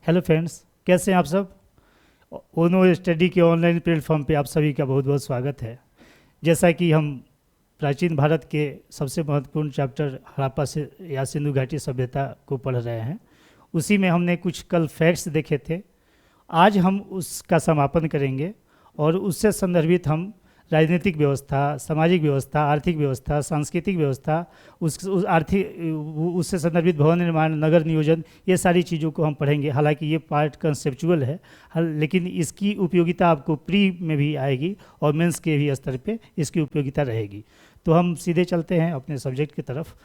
Hello friends, कैसे हैं आप सब। ओनो स्टडी के ऑनलाइन प्लेटफॉर्म पे आप सभी का बहुत बहुत स्वागत है। जैसा कि हम प्राचीन भारत के सबसे महत्वपूर्ण चैप्टर हड़प्पा से या सिंधु घाटी सभ्यता को पढ़ रहे हैं, उसी में हमने कुछ कल फैक्ट्स देखे थे। आज हम उसका समापन करेंगे और उससे संदर्भित हम राजनीतिक व्यवस्था, सामाजिक व्यवस्था, आर्थिक व्यवस्था, सांस्कृतिक व्यवस्था, उस आर्थिक उससे संदर्भित भवन निर्माण, नगर नियोजन, ये सारी चीज़ों को हम पढ़ेंगे। हालांकि ये पार्ट कंसेप्चुअल है, लेकिन इसकी उपयोगिता आपको प्री में भी आएगी और मेंस के भी स्तर पे इसकी उपयोगिता रहेगी। तो हम सीधे चलते हैं अपने सब्जेक्ट की तरफ।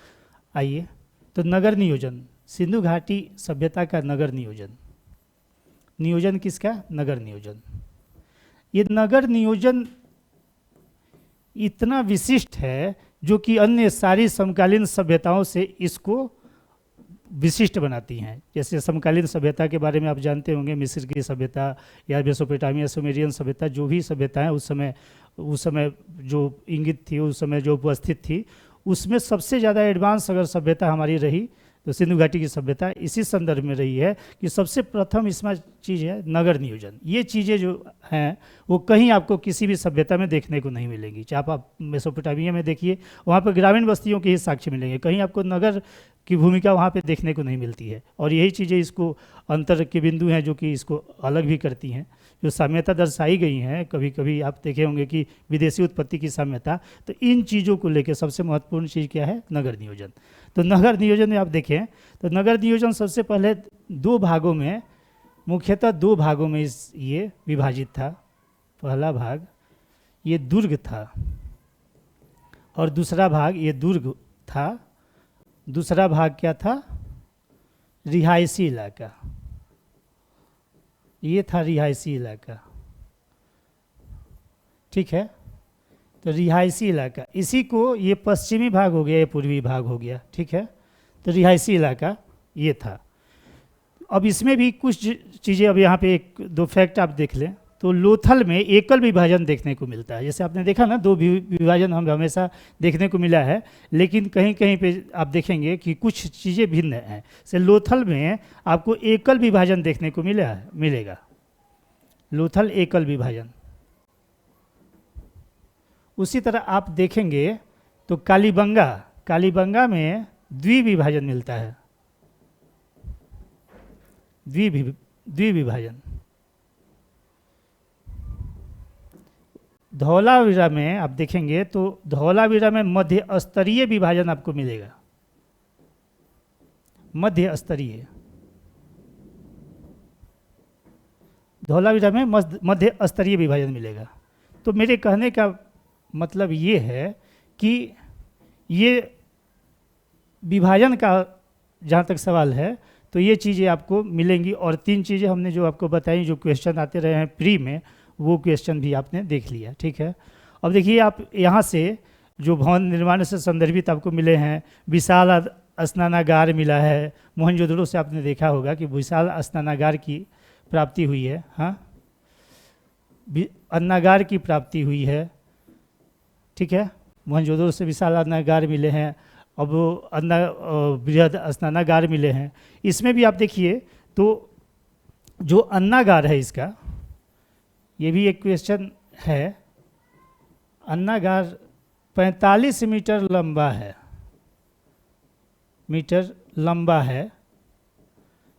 आइए, तो नगर नियोजन, सिंधु घाटी सभ्यता का नगर नियोजन। नियोजन किसका? नगर नियोजन। ये नगर नियोजन इतना विशिष्ट है जो कि अन्य सारी समकालीन सभ्यताओं से इसको विशिष्ट बनाती हैं। जैसे समकालीन सभ्यता के बारे में आप जानते होंगे, मिस्र की सभ्यता या मेसोपोटामिया, सुमेरियन सभ्यता, जो भी सभ्यताएं उस समय जो इंगित थी, उस समय जो उपस्थित थी, उसमें सबसे ज़्यादा एडवांस अगर सभ्यता हमारी रही तो सिंधु घाटी की सभ्यता इसी संदर्भ में रही है कि सबसे प्रथम इसमें चीज़ है नगर नियोजन। ये चीज़ें जो हैं वो कहीं आपको किसी भी सभ्यता में देखने को नहीं मिलेंगी। चाहे आप मेसोपोटामिया में देखिए, वहाँ पर ग्रामीण बस्तियों के ही साक्ष्य मिलेंगे, कहीं आपको नगर की भूमिका वहाँ पे देखने को नहीं मिलती है। और यही चीज़ें इसको अंतर के बिंदु हैं जो कि इसको अलग भी करती हैं। जो साम्यता दर्शाई गई हैं, कभी कभी आप देखे होंगे कि विदेशी उत्पत्ति की साम्यता, तो इन चीज़ों को लेकर सबसे महत्वपूर्ण चीज़ क्या है? नगर नियोजन। तो नगर नियोजन में आप देखें तो नगर नियोजन सबसे पहले दो भागों में, मुख्यतः दो भागों में ये विभाजित था। पहला भाग ये दुर्ग था और दूसरा भाग ये दुर्ग था। दूसरा भाग क्या था? रिहायशी इलाका। ये था रिहायशी इलाका, ठीक है। तो रिहायशी इलाका, इसी को ये पश्चिमी भाग हो गया, ये पूर्वी भाग हो गया, ठीक है। तो रिहायशी इलाका ये था। अब इसमें भी कुछ चीज़ें, अब यहाँ पे एक दो फैक्ट आप देख लें तो लोथल में एकल विभाजन देखने को मिलता है। जैसे आपने देखा ना, दो विभाजन हम हमेशा देखने को मिला है, लेकिन कहीं कहीं पे आप देखेंगे कि कुछ चीज़ें भिन्न हैं। से लोथल में आपको एकल विभाजन देखने को मिलेगा। लोथल एकल विभाजन। उसी तरह आप देखेंगे तो कालीबंगा में द्विविभाजन मिलता है। द्विविभाजन। धौलावीरा में आप देखेंगे तो धौलावीरा में मध्य स्तरीय विभाजन आपको मिलेगा। मध्य स्तरीय, धौलावीरा में मध्य स्तरीय विभाजन मिलेगा। तो मेरे कहने का मतलब ये है कि ये विभाजन का जहाँ तक सवाल है तो ये चीज़ें आपको मिलेंगी। और तीन चीज़ें हमने जो आपको बताई, जो क्वेश्चन आते रहे हैं प्री में, वो क्वेश्चन भी आपने देख लिया, ठीक है। अब देखिए, आप यहाँ से जो भवन निर्माण से संदर्भित आपको मिले हैं, विशाल स्नानागार मिला है। मोहनजोदड़ो से आपने देखा होगा कि विशाल स्नानागार की प्राप्ति हुई है, हाँ, अन्नागार की प्राप्ति हुई है, ठीक है। मोहनजोदड़ो से विशाल अन्नागार मिले हैं। अब बृहद स्नानागार मिले हैं। इसमें भी आप देखिए तो जो अन्नागार है, इसका ये भी एक क्वेश्चन है। अन्नागार 45 मीटर लंबा है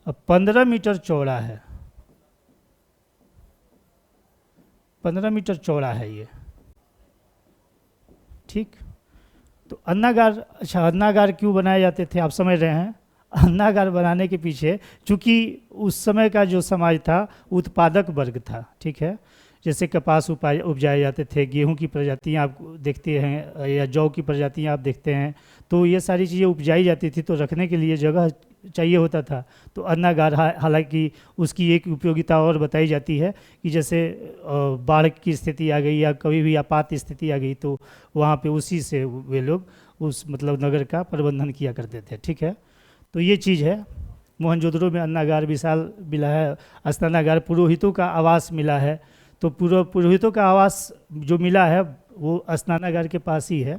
और 15 मीटर चौड़ा है। 15 मीटर चौड़ा है ये, ठीक। तो अन्नागार, अच्छा, अन्नागार क्यों बनाए जाते थे आप समझ रहे हैं। अन्नागार बनाने के पीछे, चूँकि उस समय का जो समाज था उत्पादक वर्ग था, ठीक है। जैसे कपास उपजाए जाते थे, गेहूं की प्रजातियां आप देखते हैं या जौ की प्रजातियां आप देखते हैं, तो ये सारी चीज़ें उपजाई जाती थी, तो रखने के लिए जगह चाहिए होता था। तो अन्नागार, हालांकि उसकी एक उपयोगिता और बताई जाती है कि जैसे बाढ़ की स्थिति आ गई या कभी भी आपात स्थिति आ गई तो वहाँ पे उसी से वे लोग उस मतलब नगर का प्रबंधन किया करते थे, ठीक है। तो ये चीज़ है। मोहनजोदड़ो में अन्नागार विशाल मिला है। स्नानागार पुरोहितों का आवास मिला है। तो पुरोहितों का आवास जो मिला है वो स्नानागार के पास ही है।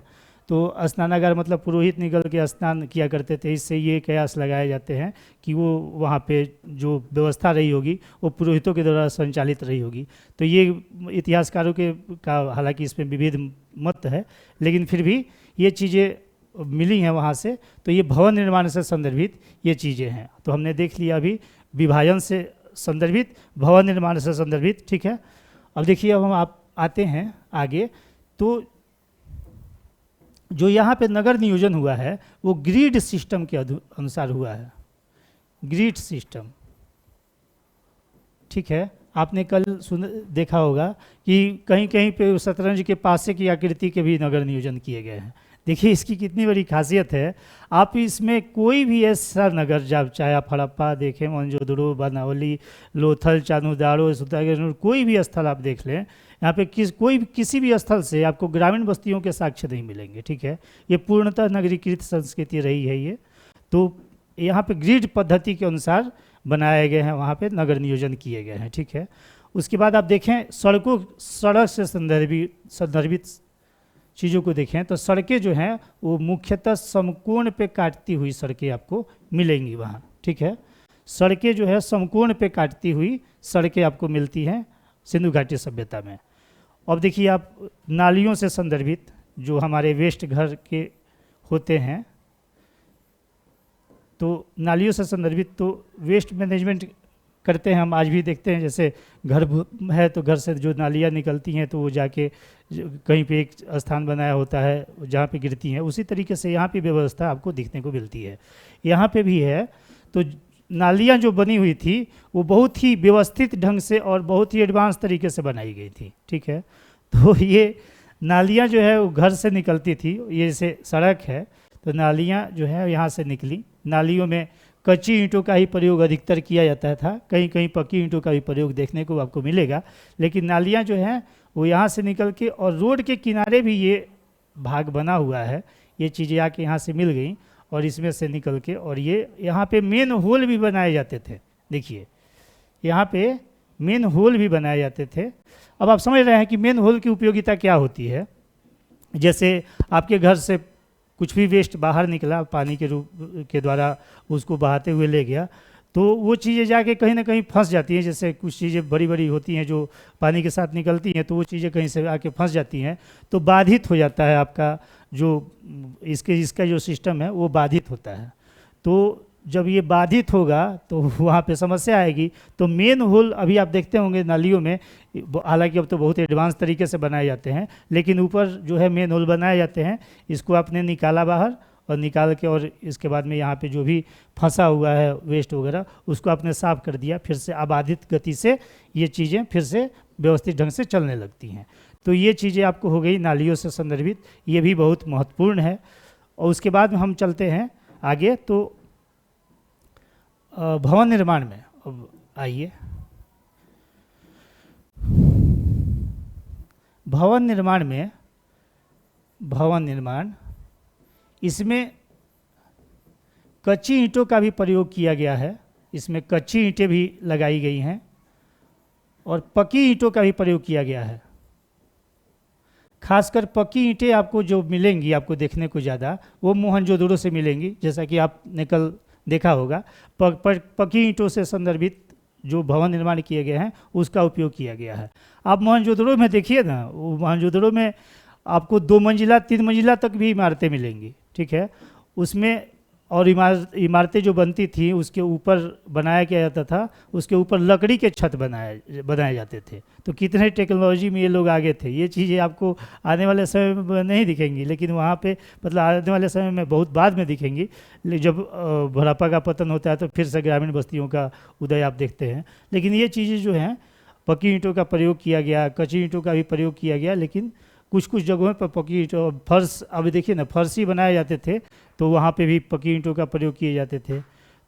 तो तो स्नानागार मतलब पुरोहित निकल के स्नान किया करते थे, इससे ये कयास लगाए जाते हैं कि वो वहाँ पे जो व्यवस्था रही होगी वो पुरोहितों के द्वारा संचालित रही होगी। तो ये इतिहासकारों के का हालांकि इसमें विविध मत है, लेकिन फिर भी ये चीज़ें मिली हैं वहाँ से। तो ये भवन निर्माण से संदर्भित ये चीज़ें हैं। तो हमने देख लिया अभी विभाजन से संदर्भित, भवन निर्माण से संदर्भित, ठीक है। अब देखिए, अब हम आप आते हैं आगे। तो जो यहाँ पे नगर नियोजन हुआ है वो ग्रिड सिस्टम के अनुसार हुआ है, ग्रिड सिस्टम, ठीक है। आपने कल देखा होगा कि कहीं कहीं पे शतरंज के पासे की आकृति के भी नगर नियोजन किए गए हैं। देखिए इसकी कितनी बड़ी खासियत है। आप इसमें कोई भी ऐसा नगर, जब चाहे आप हड़प्पा देखें, मोहनजोदड़ो, बनावली, लोथल, चानुदारो, सुतागर, कोई भी स्थल आप देख लें, यहाँ पे किसी भी स्थल से आपको ग्रामीण बस्तियों के साक्ष्य नहीं मिलेंगे, ठीक है। ये पूर्णतः नगरीकृत संस्कृति रही है ये। तो यहाँ पे ग्रिड पद्धति के अनुसार बनाए गए हैं, वहाँ पे नगर नियोजन किए गए हैं, ठीक है। उसके बाद आप देखें सड़क से संदर्भित चीज़ों को देखें तो सड़कें जो हैं वो मुख्यतः समकोण पे काटती हुई सड़कें आपको मिलेंगी वहाँ, ठीक है। सड़कें जो है समकोण पे काटती हुई सड़कें आपको मिलती हैं सिंधु घाटी सभ्यता में। अब देखिए आप नालियों से संदर्भित जो हमारे वेस्ट घर के होते हैं, तो नालियों से संदर्भित तो वेस्ट मैनेजमेंट करते हैं हम आज भी देखते हैं। जैसे घर है तो घर से जो नालियाँ निकलती हैं तो वो जाके कहीं पे एक स्थान बनाया होता है जहाँ पे गिरती हैं, उसी तरीके से यहाँ पे व्यवस्था आपको दिखने को मिलती है। यहाँ पे भी है। तो नालियाँ जो बनी हुई थी वो बहुत ही व्यवस्थित ढंग से और बहुत ही एडवांस तरीके से बनाई गई थी, ठीक है। तो ये नालियाँ जो है वो घर से निकलती थी, ये जैसे सड़क है तो नालियाँ जो है यहाँ से निकली। नालियों में कच्ची ईंटों का ही प्रयोग अधिकतर किया जाता था, कहीं कहीं पक्की ईंटों का भी प्रयोग देखने को आपको मिलेगा, लेकिन नालियाँ जो हैं वो यहाँ से निकल के, और रोड के किनारे भी ये भाग बना हुआ है, ये चीज़ें आके यहाँ से मिल गई और इसमें से निकल के, और ये यहाँ पे मेन होल भी बनाए जाते थे। देखिए यहाँ पे मेन होल भी बनाए जाते थे। अब आप समझ रहे हैं कि मेन होल की उपयोगिता क्या होती है। जैसे आपके घर से कुछ भी वेस्ट बाहर निकला, पानी के रूप के द्वारा उसको बहाते हुए ले गया, तो वो चीज़ें जाके कहीं ना कहीं फंस जाती हैं। जैसे कुछ चीज़ें बड़ी बड़ी होती हैं जो पानी के साथ निकलती हैं, तो वो चीज़ें कहीं से आके फंस जाती हैं, तो बाधित हो जाता है आपका जो इसका जो सिस्टम है वो बाधित होता है। तो जब ये बाधित होगा तो वहाँ पे समस्या आएगी। तो मेन होल अभी आप देखते होंगे नालियों में, हालांकि अब तो बहुत एडवांस तरीके से बनाए जाते हैं, लेकिन ऊपर जो है मेन होल बनाए जाते हैं। इसको आपने निकाला बाहर और निकाल के, और इसके बाद में यहाँ पे जो भी फंसा हुआ है वेस्ट वगैरह उसको आपने साफ़ कर दिया, फिर से अबाधित गति से ये चीज़ें फिर से व्यवस्थित ढंग से चलने लगती हैं। तो ये चीज़ें आपको हो गई नालियों से संदर्भित, ये भी बहुत महत्वपूर्ण है। और उसके बाद हम चलते हैं आगे। तो भवन निर्माण में अब आइए। भवन निर्माण इसमें कच्ची ईंटों का भी प्रयोग किया गया है। इसमें कच्ची ईंटें भी लगाई गई हैं और पक्की ईंटों का भी प्रयोग किया गया है। खासकर पक्की ईंटें आपको जो मिलेंगी, आपको देखने को ज़्यादा, वो मोहनजोदड़ो से मिलेंगी, जैसा कि आपने कल देखा होगा। पक्की ईंटों से संदर्भित जो भवन निर्माण किए गए हैं उसका उपयोग किया गया है। आप मोहनजोदड़ो में देखिए ना, वो मोहनजोदड़ो में आपको 2 मंजिला 3 मंजिला तक भी इमारतें मिलेंगी, ठीक है। उसमें और इमारतें जो बनती थी उसके ऊपर बनाया क्या जाता था, उसके ऊपर लकड़ी के छत बनाए जाते थे। तो कितने टेक्नोलॉजी में ये लोग आगे थे। ये चीज़ें आपको आने वाले समय में नहीं दिखेंगी, लेकिन वहाँ पे मतलब आने वाले समय में बहुत बाद में दिखेंगी। जब हड़प्पा का पतन होता है तो फिर से ग्रामीण बस्तियों का उदय आप देखते हैं। लेकिन ये चीज़ें जो हैं, पक्की ईंटों का प्रयोग किया गया, कच्ची ईंटों का भी प्रयोग किया गया, लेकिन कुछ कुछ जगहों पर पक्की ईंटों, फर्श, अभी देखिए ना, फर्श ही बनाए जाते थे, तो वहाँ पे भी पक्की ईंटों का प्रयोग किए जाते थे।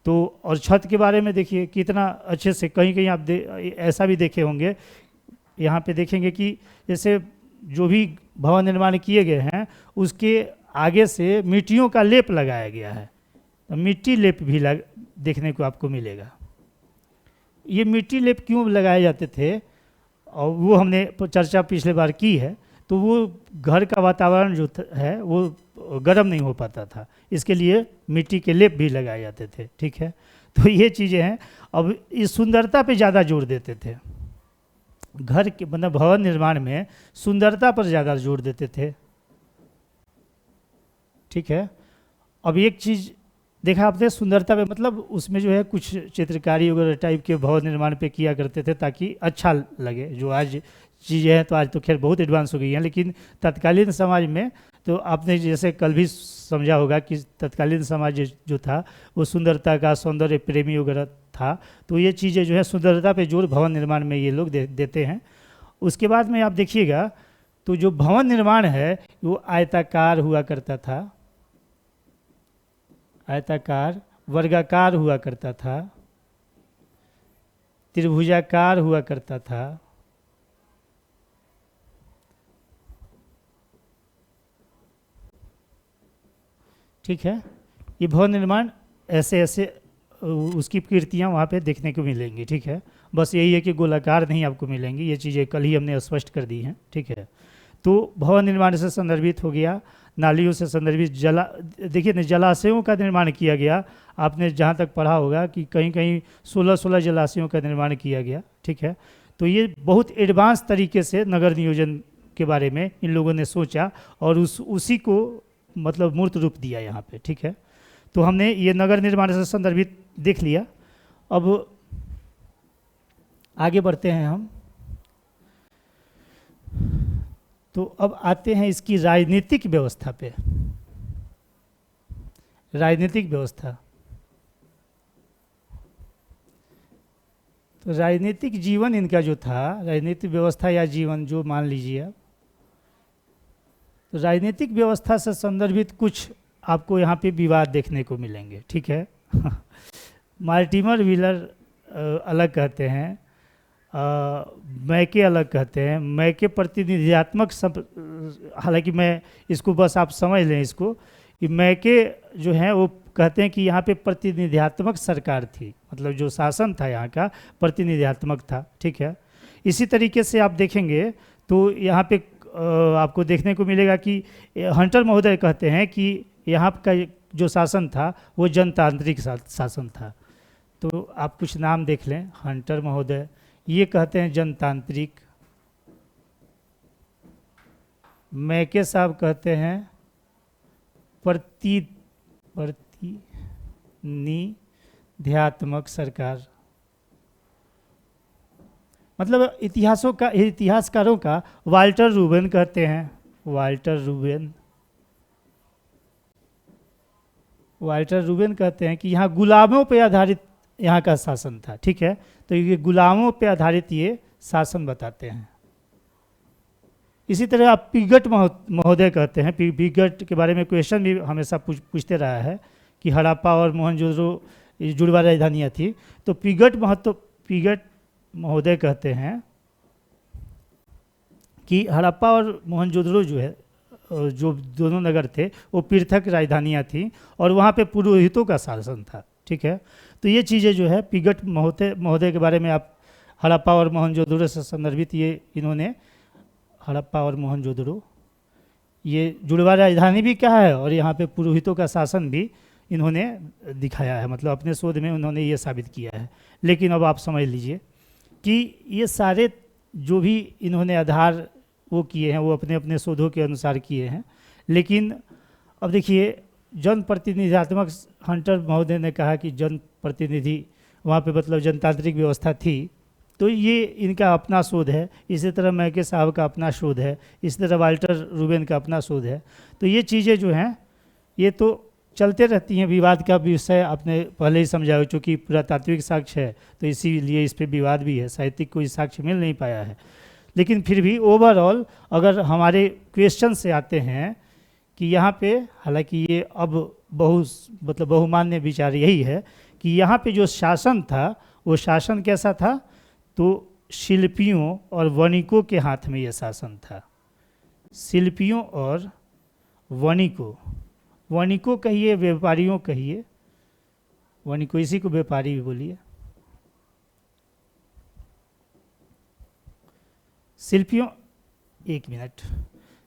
तो और छत के बारे में देखिए कितना अच्छे से, कहीं कहीं आप ऐसा भी देखे होंगे, यहाँ पे देखेंगे कि जैसे जो भी भवन निर्माण किए गए हैं उसके आगे से मिट्टियों का लेप लगाया गया है। तो मिट्टी लेप भी देखने को आपको मिलेगा। ये मिट्टी लेप क्यों लगाए जाते थे और वो हमने चर्चा पिछले बार की है। तो वो घर का वातावरण जो है वो गर्म नहीं हो पाता था, इसके लिए मिट्टी के लेप भी लगाए जाते थे। ठीक है, तो ये चीज़ें हैं। अब इस सुंदरता पे ज़्यादा जोर देते थे, घर के मतलब भवन निर्माण में सुंदरता पर ज़्यादा जोर देते थे। ठीक है, अब एक चीज़ देखा आपने सुंदरता पे, मतलब उसमें जो है कुछ चित्रकारी वगैरह टाइप के भवन निर्माण पे किया करते थे ताकि अच्छा लगे। जो आज चीज़ें हैं तो आज तो खैर बहुत एडवांस हो गई हैं, लेकिन तत्कालीन समाज में तो आपने जैसे कल भी समझा होगा कि तत्कालीन समाज जो था वो सुंदरता का, सौंदर्य प्रेमी वगैरह था। तो ये चीज़ें जो है सुंदरता पे जोर भवन निर्माण में ये लोग देते हैं। उसके बाद में आप देखिएगा तो जो भवन निर्माण है वो आयताकार हुआ करता था, आयताकार, वर्गाकार हुआ करता था, त्रिभुजाकार हुआ करता था। ठीक है, ये भवन निर्माण ऐसे ऐसे उसकी कृतियाँ वहाँ पे देखने को मिलेंगी। ठीक है, बस यही है कि गोलाकार नहीं आपको मिलेंगी, ये चीज़ें कल ही हमने स्पष्ट कर दी हैं। ठीक है, तो भवन निर्माण से संदर्भित हो गया, नालियों से संदर्भित देखिए ना, जलाशयों का निर्माण किया गया। आपने जहाँ तक पढ़ा होगा कि कहीं कहीं 16-16 जलाशयों का निर्माण किया गया। ठीक है, तो ये बहुत एडवांस तरीके से नगर नियोजन के बारे में इन लोगों ने सोचा और उसी को मतलब मूर्त रूप दिया यहाँ पे। ठीक है, तो हमने ये नगर निर्माण से संदर्भित देख लिया। अब आगे बढ़ते हैं हम, तो अब आते हैं इसकी राजनीतिक व्यवस्था पे। राजनीतिक व्यवस्था, तो राजनीतिक जीवन इनका जो था, राजनीतिक व्यवस्था या जीवन जो मान लीजिए आप, तो राजनीतिक व्यवस्था से संदर्भित कुछ आपको यहाँ पे विवाद देखने को मिलेंगे। ठीक है मार्टिमर व्हीलर अलग कहते हैं, मैके अलग कहते हैं। मैके प्रतिनिधियात्मक हालांकि मैं इसको बस आप समझ लें इसको कि मैके जो है वो कहते हैं कि यहाँ पे प्रतिनिधियात्मक सरकार थी, मतलब जो शासन था यहाँ का प्रतिनिधियात्मक था। ठीक है, इसी तरीके से आप देखेंगे तो यहाँ पे आपको देखने को मिलेगा कि हंटर महोदय कहते हैं कि यहाँ का जो शासन था वो जनतांत्रिक शासन था। तो आप कुछ नाम देख लें, हंटर महोदय ये कहते हैं जनतांत्रिक, मैके साहब कहते हैं प्रतिनिधियात्मक सरकार। मतलब इतिहासकारों का वाल्टर रूबेन कहते हैं, वाल्टर रूबेन कहते हैं कि यहाँ गुलामों पे आधारित यहाँ का शासन था। ठीक है, तो ये गुलामों पे आधारित ये शासन बताते हैं। इसी तरह आप पिगट महोदय कहते हैं, पिगट के बारे में क्वेश्चन भी हमेशा पूछते रहा है कि हड़प्पा और मोहनजोदड़ो जुड़वा राजधानियाँ थी। तो पिगट महोदय कहते हैं कि हड़प्पा और मोहनजोदड़ो जो है, जो दोनों नगर थे वो पृथक राजधानियाँ थीं और वहाँ पे पुरोहितों का शासन था। ठीक है, तो ये चीज़ें जो है पिगट महोदय के बारे में आप हड़प्पा और मोहनजोदड़ो से संदर्भित ये इन्होंने हड़प्पा और मोहनजोदड़ो ये जुड़वा राजधानी भी कहा है और यहाँ पे पुरोहितों का शासन भी इन्होंने दिखाया है, मतलब अपने शोध में उन्होंने ये साबित किया है। लेकिन अब आप समझ लीजिए कि ये सारे जो भी इन्होंने आधार वो किए हैं वो अपने अपने शोधों के अनुसार किए हैं। लेकिन अब देखिए जनप्रतिनिधियात्मक, हंटर महोदय ने कहा कि जनप्रतिनिधि वहाँ पे मतलब जनतांत्रिक व्यवस्था थी, तो ये इनका अपना शोध है। इसी तरह मैके साहब का अपना शोध है, इसी तरह वाल्टर रूबेन का अपना शोध है। तो ये चीज़ें जो हैं ये तो चलते रहती हैं। विवाद का विषय आपने पहले ही समझा, चूँकि पुरातात्विक साक्ष्य है तो इसीलिए इस पर विवाद भी है, साहित्यिक कोई साक्ष्य मिल नहीं पाया है। लेकिन फिर भी ओवरऑल अगर हमारे क्वेश्चन से आते हैं कि यहाँ पे, हालांकि ये अब बहुमान्य विचार यही है कि यहाँ पे जो शासन था वो शासन कैसा था, तो शिल्पियों और वणिकों के हाथ में ये शासन था। शिल्पियों और वणिकों कहिए, व्यापारियों कहिए, वणिकों, इसी को व्यापारी भी बोलिए। शिल्पियों, एक मिनट,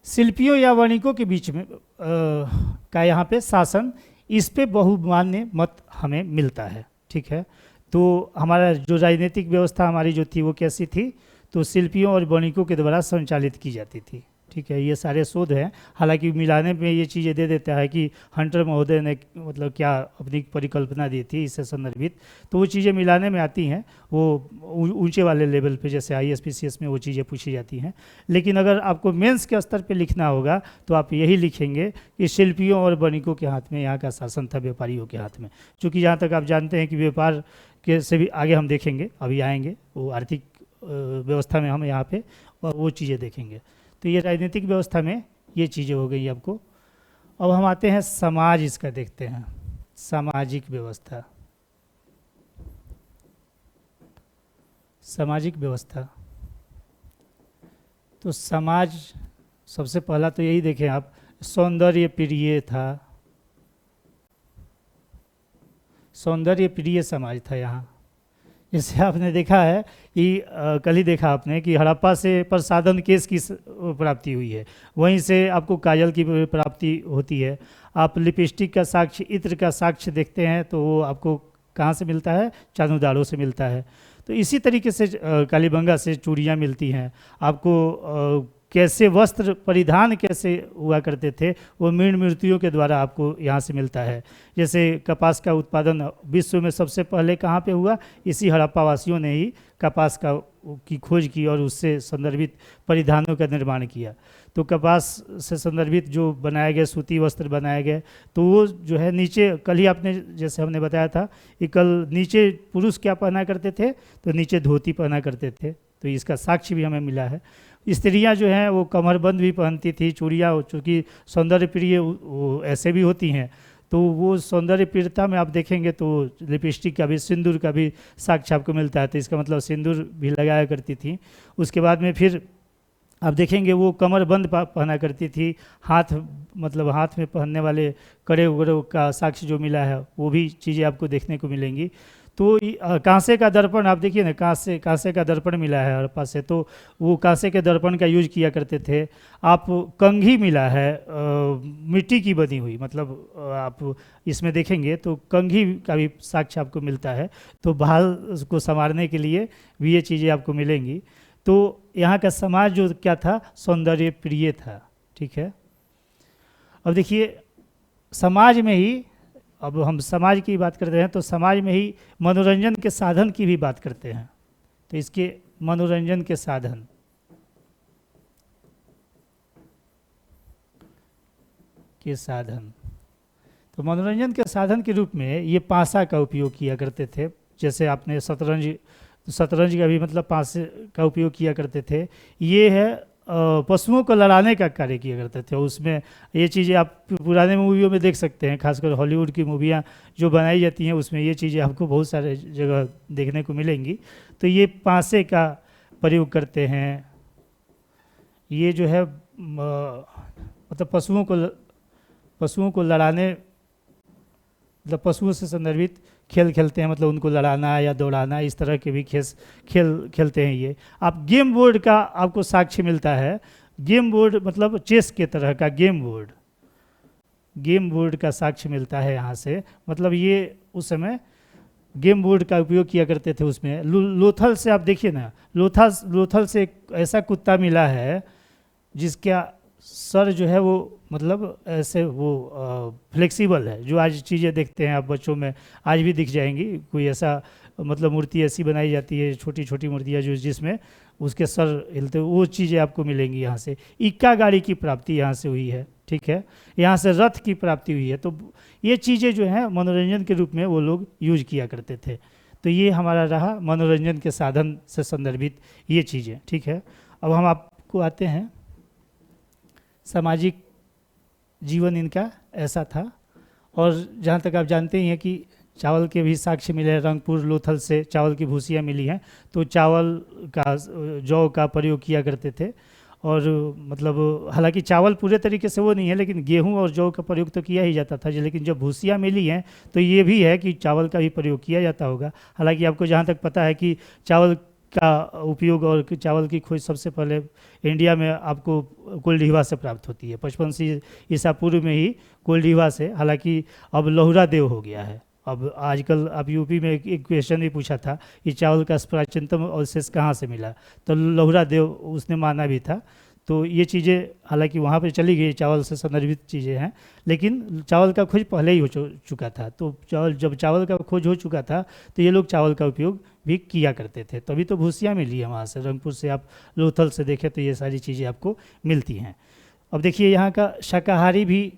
शिल्पियों या वणिकों के बीच में का यहाँ पे शासन, इस पे बहुमान्य मत हमें मिलता है। ठीक है, तो हमारा जो राजनीतिक व्यवस्था हमारी जो थी वो कैसी थी, तो शिल्पियों और वणिकों के द्वारा संचालित की जाती थी। ठीक है, ये सारे शोध हैं। हालांकि मिलाने में ये चीज़ें दे देता है कि हंटर महोदय ने मतलब क्या अपनी परिकल्पना दी थी इससे संदर्भित, तो वो चीज़ें मिलाने में आती हैं, वो ऊंचे वाले लेवल पे, जैसे IAS PCS में वो चीज़ें पूछी जाती हैं। लेकिन अगर आपको मेंस के स्तर पे लिखना होगा तो आप यही लिखेंगे कि शिल्पियों और वणिकों के हाथ में यहाँ का शासन था, व्यापारियों के हाथ में। चूँकि जहाँ तक आप जानते हैं कि व्यापार के से भी आगे हम देखेंगे, अभी आएंगे वो आर्थिक व्यवस्था में हम यहाँ पे और वो चीज़ें देखेंगे। तो ये राजनीतिक व्यवस्था में ये चीज़ें हो गई आपको। अब हम आते हैं समाज, इसका देखते हैं, सामाजिक व्यवस्था। सामाजिक व्यवस्था, तो समाज सबसे पहला तो यही देखें आप, सौंदर्य प्रिय था, सौंदर्य प्रिय समाज था यहाँ। जैसे आपने देखा है कि कल ही देखा आपने कि हड़प्पा से प्रसाधन केस की प्राप्ति हुई है, वहीं से आपको काजल की प्राप्ति होती है। आप लिपस्टिक का साक्ष्य, इत्र का साक्ष्य देखते हैं तो वो आपको कहाँ से मिलता है, चांदूदारों से मिलता है। तो इसी तरीके से कालीबंगा से चूड़ियाँ मिलती हैं आपको। कैसे वस्त्र परिधान कैसे हुआ करते थे, वो मृण मूर्तियों के द्वारा आपको यहाँ से मिलता है। जैसे कपास का उत्पादन विश्व में सबसे पहले कहाँ पे हुआ, इसी हड़प्पा वासियों ने ही कपास की खोज की और उससे संदर्भित परिधानों का निर्माण किया। तो कपास से संदर्भित जो बनाए गए सूती वस्त्र बनाए गए, तो वो जो है नीचे, कल ही आपने जैसे हमने बताया था कि कल नीचे पुरुष क्या पहना करते थे, तो नीचे धोती पहना करते थे, तो इसका साक्ष्य भी हमें मिला है। स्त्रियां जो हैं वो कमरबंद भी पहनती थी, चूड़ियाँ, चूँकि सौंदर्य प्रिय वो ऐसे भी होती हैं, तो वो सौंदर्य प्रियता में आप देखेंगे तो लिपस्टिक का भी, सिंदूर का भी साक्ष्य आपको मिलता है। तो इसका मतलब सिंदूर भी लगाया करती थी। उसके बाद में फिर आप देखेंगे वो कमरबंद पहना करती थी, हाथ मतलब हाथ में पहनने वाले कड़े वगैरह का साक्ष्य जो मिला है वो भी चीज़ें आपको देखने को मिलेंगी। तो कांसे का दर्पण आप देखिए ना, कांसे का दर्पण मिला है हड़प्पा से, तो वो कांसे के दर्पण का यूज किया करते थे। आप कंघी मिला है मिट्टी की बनी हुई, मतलब आप इसमें देखेंगे तो कंघी का भी साक्ष्य आपको मिलता है। तो बाल को संवारने के लिए भी ये चीज़ें आपको मिलेंगी। तो यहाँ का समाज जो क्या था, सौंदर्य प्रिय था। ठीक है, अब देखिए समाज में ही, अब हम समाज की बात करते हैं तो समाज में ही मनोरंजन के साधन की भी बात करते हैं। तो इसके मनोरंजन के साधन, तो मनोरंजन के साधन के रूप में ये पासा का उपयोग किया करते थे। जैसे आपने शतरंज का भी मतलब पासे का उपयोग किया करते थे। ये है पशुओं को लड़ाने का कार्य किया करते थे। उसमें ये चीज़ें आप पुराने मूवियों में देख सकते हैं, खासकर हॉलीवुड की मूवियाँ जो बनाई जाती हैं उसमें ये चीज़ें आपको बहुत सारे जगह देखने को मिलेंगी। तो ये पासे का प्रयोग करते हैं। ये जो है मतलब पशुओं को लड़ाने, मतलब पशुओं से संदर्भित खेल खेलते हैं, मतलब उनको लड़ाना या दौड़ाना, इस तरह के भी खेल खेलते हैं। ये आप गेम बोर्ड का आपको साक्ष्य मिलता है। गेम बोर्ड मतलब चेस के तरह का गेम बोर्ड का साक्ष्य मिलता है यहाँ से। मतलब ये उस समय गेम बोर्ड का उपयोग किया करते थे। उसमें लोथल से आप देखिए ना, लोथल से एक ऐसा कुत्ता मिला है जिसका सर जो है वो मतलब ऐसे वो फ्लेक्सिबल है। जो आज चीज़ें देखते हैं आप बच्चों में आज भी दिख जाएंगी। कोई ऐसा मतलब मूर्ति ऐसी बनाई जाती है, छोटी छोटी मूर्तियाँ जो जिसमें उसके सर हिलते, वो चीज़ें आपको मिलेंगी यहाँ से। इक्का गाड़ी की प्राप्ति यहाँ से हुई है। ठीक है, यहाँ से रथ की प्राप्ति हुई है। तो ये चीज़ें जो हैं मनोरंजन के रूप में वो लोग यूज किया करते थे। तो ये हमारा रहा मनोरंजन के साधन से संदर्भित ये चीज़ें। ठीक है, अब हम आपको आते हैं सामाजिक जीवन इनका ऐसा था। और जहाँ तक आप जानते ही हैं कि चावल के भी साक्ष्य मिले हैं। रंगपुर लोथल से चावल की भूसियाँ मिली हैं। तो चावल का, जौ का प्रयोग किया करते थे। और मतलब हालांकि चावल पूरे तरीके से वो नहीं है, लेकिन गेहूं और जौ का प्रयोग तो किया ही जाता था। लेकिन जब भूसियाँ मिली हैं तो ये भी है कि चावल का भी प्रयोग किया जाता होगा। हालांकि आपको जहाँ तक पता है कि चावल का उपयोग और चावल की खोज सबसे पहले इंडिया में आपको कोल्डीवा से प्राप्त होती है। 55 ईसा पूर्व में ही कोल्डीवा से, हालांकि अब लहुरा देव हो गया है। अब आजकल अब यूपी में एक क्वेश्चन भी पूछा था कि चावल का प्राचीनतम अवशेष कहाँ से मिला, तो लहुरा देव उसने माना भी था। तो ये चीज़ें हालांकि वहाँ पे चली गई, चावल से संदर्भित चीज़ें हैं, लेकिन चावल का खोज पहले ही हो चुका था। तो जब चावल का खोज हो चुका था तो ये लोग चावल का उपयोग भी किया करते थे। तभी तो भूसियाँ मिली है वहाँ से, रंगपुर से आप लोथल से देखें तो ये सारी चीज़ें आपको मिलती हैं। अब देखिए यहाँ का शाकाहारी भी,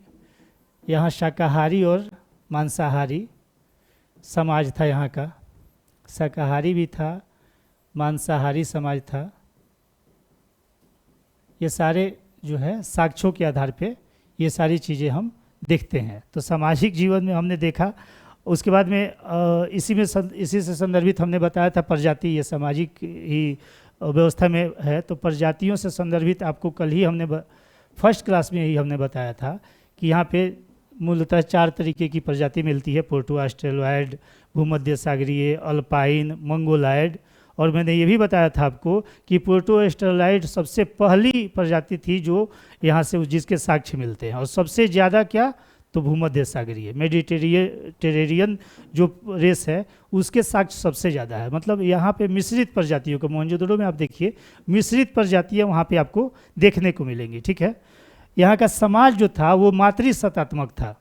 यहाँ शाकाहारी और मांसाहारी समाज था यहाँ का, शाकाहारी भी था, मांसाहारी समाज था। ये सारे जो है साक्ष्यों के आधार पे ये सारी चीज़ें हम देखते हैं। तो सामाजिक जीवन में हमने देखा, उसके बाद में इसी से संदर्भित हमने बताया था प्रजाति, ये सामाजिक ही व्यवस्था में है। तो प्रजातियों से संदर्भित आपको कल ही हमने फर्स्ट क्लास में ही हमने बताया था कि यहाँ पे मूलतः 4 तरीके की प्रजाति मिलती है, पोर्टो ऑस्ट्रेलोइड, भूमध्य सागरीय, अल्पाइन, मंगोलाइड। और मैंने ये भी बताया था आपको कि पोर्टो ऑस्ट्रेलोइड सबसे पहली प्रजाति थी जो यहाँ से जिसके साक्ष्य मिलते हैं, और सबसे ज़्यादा क्या तो भूमध्य सागरीय मेडिटेरेनियन जो रेस है उसके साक्ष्य सबसे ज़्यादा है। मतलब यहाँ पे मिश्रित प्रजातियों को, मोहनजोदड़ो में आप देखिए मिश्रित प्रजातियाँ वहाँ पे आपको देखने को मिलेंगी। ठीक है, यहाँ का समाज जो था वो मातृसत्तात्मक था,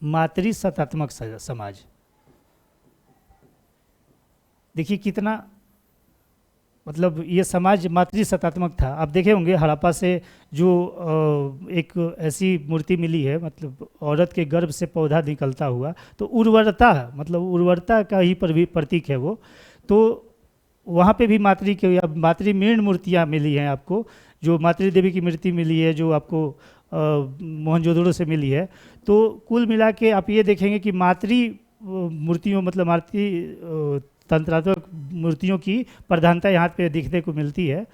मातृसत्तात्मक समाज। देखिए कितना मतलब ये समाज मातृसत्तात्मक था। आप देखे होंगे हड़प्पा से जो एक ऐसी मूर्ति मिली है, मतलब औरत के गर्भ से पौधा निकलता हुआ, तो उर्वरता, मतलब उर्वरता का ही प्रतीक है वो। तो वहाँ पे भी मातृमृण मूर्तियाँ मिली हैं आपको, जो मातृ देवी की मूर्ति मिली है जो आपको मोहनजोदड़ो से मिली है। तो कुल मिला के आप ये देखेंगे कि मातृ मूर्तियों, मतलब मातृ तंत्रात्मक मूर्तियों की प्रधानता यहाँ पे देखने को मिलती है।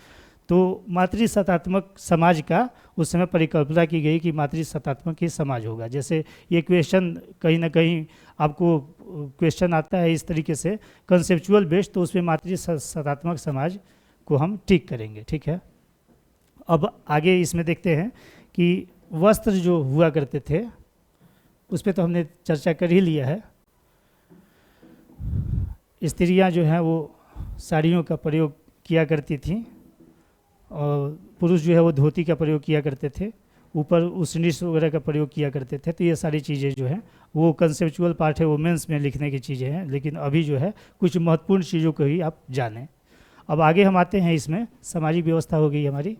तो मातृसत्तात्मक समाज का उस समय परिकल्पना की गई कि मातृसत्तात्मक ही समाज होगा। जैसे ये क्वेश्चन कहीं ना कहीं आपको क्वेश्चन आता है इस तरीके से कंसेप्चुअल बेस्ड, तो उसमें मातृसत्तात्मक समाज को हम टिक करेंगे। ठीक है, अब आगे इसमें देखते हैं कि वस्त्र जो हुआ करते थे उस पर तो हमने चर्चा कर ही लिया है। स्त्रियां जो हैं वो साड़ियों का प्रयोग किया करती थीं, और पुरुष जो है वो धोती का प्रयोग किया करते थे, ऊपर उसनिस वगैरह का प्रयोग किया करते थे। तो ये सारी चीज़ें जो हैं वो कंसेप्चुअल पार्ट है, वुमेंस में लिखने की चीज़ें हैं, लेकिन अभी जो है कुछ महत्वपूर्ण चीज़ों को ही आप जानें। अब आगे हम आते हैं, इसमें सामाजिक व्यवस्था हो गई हमारी।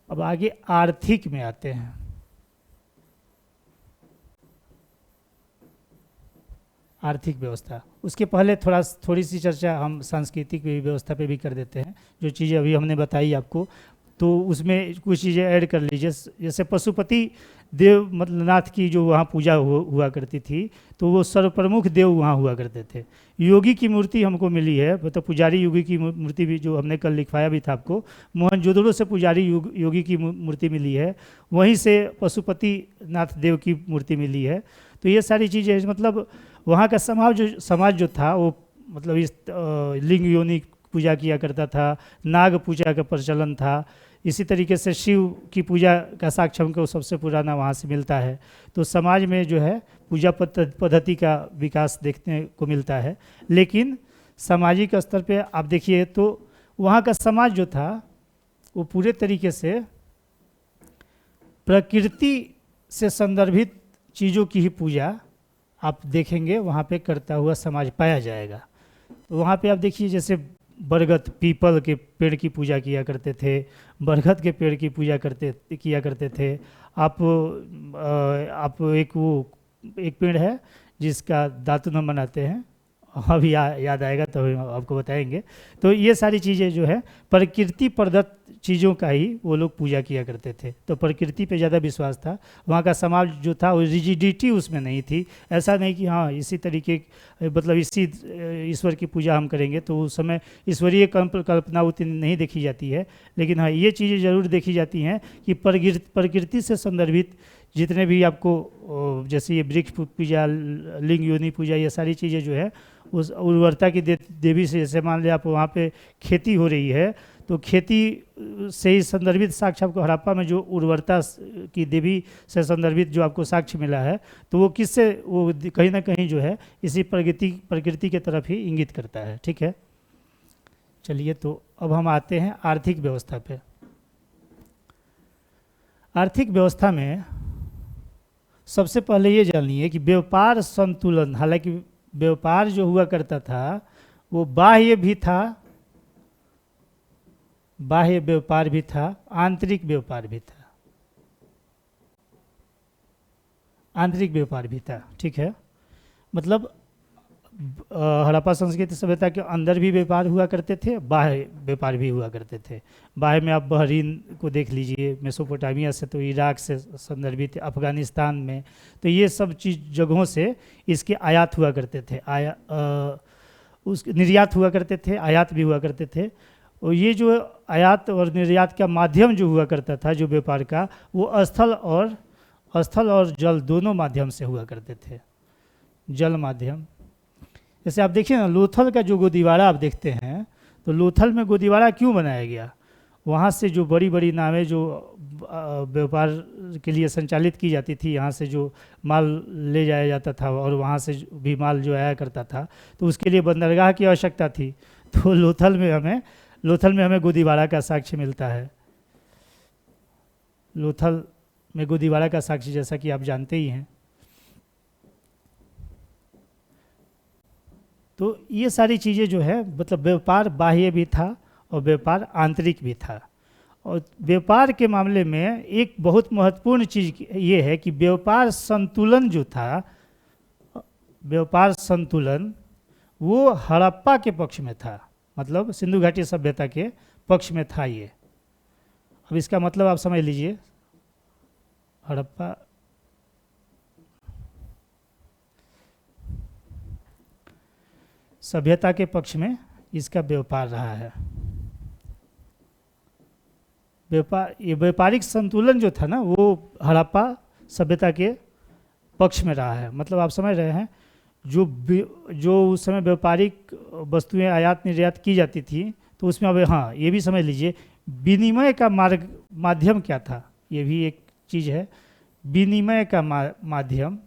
अब आगे आर्थिक में आते हैं। आर्थिक व्यवस्था, उसके पहले थोड़ी सी चर्चा हम सांस्कृतिक व्यवस्था पे भी कर देते हैं। जो चीज़ें अभी हमने बताई आपको, तो उसमें कुछ चीज़ें ऐड कर लीजिए। जैसे पशुपति देव मतलब नाथ की जो वहाँ पूजा हुआ करती थी, तो वो सर्वप्रमुख देव वहाँ हुआ करते थे। योगी की मूर्ति हमको मिली है, मतलब पुजारी योगी की मूर्ति भी जो हमने कल लिखवाया भी था आपको, मोहनजोदड़ो से पुजारी योगी की मूर्ति मिली है, वहीं से पशुपति नाथ देव की मूर्ति मिली है। तो ये सारी चीज़ें, मतलब वहाँ का समाज जो था वो मतलब इस लिंग योनि पूजा किया करता था, नाग पूजा का प्रचलन था। इसी तरीके से शिव की पूजा का साक्ष्य हमको सबसे पुराना वहाँ से मिलता है। तो समाज में जो है पूजा पद्धति का विकास देखने को मिलता है। लेकिन सामाजिक स्तर पे आप देखिए तो वहाँ का समाज जो था वो पूरे तरीके से प्रकृति से संदर्भित चीज़ों की ही पूजा आप देखेंगे वहाँ पे करता हुआ समाज पाया जाएगा। तो वहाँ पे आप देखिए जैसे बरगद पीपल के पेड़ की पूजा किया करते थे, बरगद के पेड़ की पूजा किया करते थे। आप एक पेड़ है जिसका दातुन हम बनाते हैं, अभी याद आएगा तो आपको बताएंगे। तो ये सारी चीज़ें जो है प्रकृति प्रदत्त चीज़ों का ही वो लोग पूजा किया करते थे। तो प्रकृति पे ज़्यादा विश्वास था। वहाँ का समाज जो था वो रिजिडिटी उसमें नहीं थी। ऐसा नहीं कि हाँ इसी तरीके मतलब इसी ईश्वर की पूजा हम करेंगे, तो उस समय ईश्वरीय कल्पना उतनी नहीं देखी जाती है। लेकिन हाँ ये चीज़ें ज़रूर देखी जाती हैं कि प्रकृति से संदर्भित जितने भी आपको जैसे ये वृक्ष पूजा, लिंग योनि पूजा, ये सारी चीज़ें जो है उस उर्वरता की देवी से, जैसे मान लिया आप वहाँ पे खेती हो रही है तो खेती से ही संदर्भित साक्ष्य आपको हड़प्पा में जो उर्वरता की देवी से संदर्भित जो आपको साक्ष्य मिला है, तो वो किससे, वो कहीं ना कहीं जो है इसी प्रकृति के तरफ ही इंगित करता है। ठीक है, चलिए तो अब हम आते हैं आर्थिक व्यवस्था पे। आर्थिक व्यवस्था में सबसे पहले ये जानिए कि व्यापार संतुलन, हालांकि व्यापार जो हुआ करता था वो बाह्य भी था, बाह्य व्यापार भी था, आंतरिक व्यापार भी था, आंतरिक व्यापार भी था। ठीक है, मतलब हड़प्पा संस्कृति सभ्यता के अंदर भी व्यापार हुआ करते थे, बाह्य व्यापार भी हुआ करते थे। बाह्य में आप बहरीन को देख लीजिए, मेसोपोटामिया से, तो इराक से संदर्भित, अफगानिस्तान में, तो ये सब चीज़ जगहों से इसके आयात हुआ करते थे, उस निर्यात हुआ करते थे, आयात भी हुआ करते थे। और ये जो आयात और निर्यात का माध्यम जो हुआ करता था जो व्यापार का, वो स्थल और जल दोनों माध्यम से हुआ करते थे। जल माध्यम, जैसे आप देखिए ना, लोथल का जो गोदीवाड़ा आप देखते हैं, तो लोथल में गोदीवाड़ा क्यों बनाया गया? वहाँ से जो बड़ी बड़ी नावें जो व्यापार के लिए संचालित की जाती थी, यहाँ से जो माल ले जाया जाता था और वहाँ से भी माल जो आया करता था, तो उसके लिए बंदरगाह की आवश्यकता थी। तो लोथल में हमें गोदीवाड़ा का साक्ष्य मिलता है। लोथल में गोदीवाड़ा का साक्ष्य, जैसा कि आप जानते ही हैं। तो ये सारी चीज़ें जो है, मतलब व्यापार बाह्य भी था और व्यापार आंतरिक भी था। और व्यापार के मामले में एक बहुत महत्वपूर्ण चीज़ ये है कि व्यापार संतुलन जो था, व्यापार संतुलन वो हड़प्पा के पक्ष में था, मतलब सिंधु घाटी सभ्यता के पक्ष में था ये। अब इसका मतलब आप समझ लीजिए, हड़प्पा सभ्यता के पक्ष में इसका व्यापार रहा है। ये व्यापारिक संतुलन जो था ना, वो हड़प्पा सभ्यता के पक्ष में रहा है। मतलब आप समझ रहे हैं, जो उस समय व्यापारिक वस्तुएं आयात निर्यात की जाती थी, तो उसमें अब हाँ ये भी समझ लीजिए, विनिमय का माध्यम क्या था, ये भी एक चीज़ है। विनिमय का माध्यम,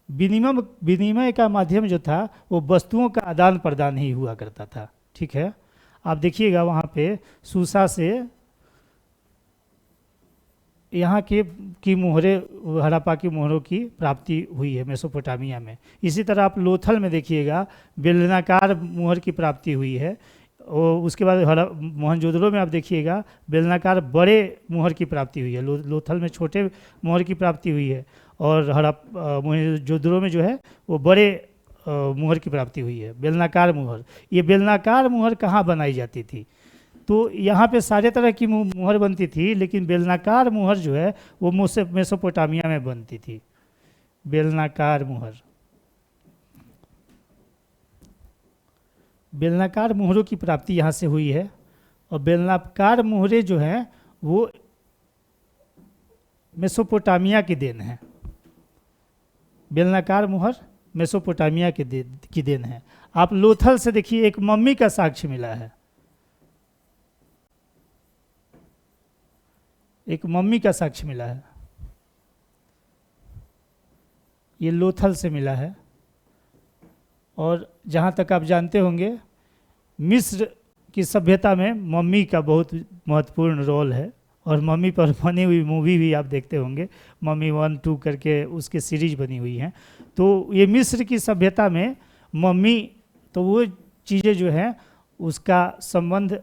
विनिमय का माध्यम जो था वो वस्तुओं का आदान प्रदान ही हुआ करता था। ठीक है, आप देखिएगा वहाँ पे सूसा से यहाँ की मोहरे, हड़प्पा की मोहरों की प्राप्ति हुई है मेसोपोटामिया में। इसी तरह आप लोथल में देखिएगा बेलनाकार मोहर की प्राप्ति हुई है। और उसके बाद मोहनजोदड़ो में आप देखिएगा बेलनाकार बड़े मोहर की प्राप्ति हुई है। लोथल में छोटे मोहर की प्राप्ति हुई है और मोहनजोदड़ो में जो है वो बड़े मोहर की प्राप्ति हुई है, बेलनाकार मोहर। ये बेलनाकार मोहर कहाँ बनाई जाती थी? तो यहाँ पे सारे तरह की मोहर बनती थी, लेकिन बेलनाकार मोहर जो है वो मेसोपोटामिया में बनती थी। बेलनाकार मोहर, बेलनाकार मोहरों की प्राप्ति यहाँ से हुई है। और बेलनाकार मोहरे जो हैं वो मेसोपोटामिया की देन है। बेलनाकार मोहर मेसोपोटामिया की देन है। आप लोथल से देखिए, एक मम्मी का साक्ष्य मिला है, एक मम्मी का साक्ष्य मिला है, ये लोथल से मिला है। और जहाँ तक आप जानते होंगे, मिस्र की सभ्यता में मम्मी का बहुत महत्वपूर्ण रोल है। और मम्मी पर बनी हुई मूवी भी आप देखते होंगे, मम्मी 1, 2 करके उसके सीरीज बनी हुई हैं। तो ये मिस्र की सभ्यता में मम्मी, तो वो चीज़ें जो हैं उसका संबंध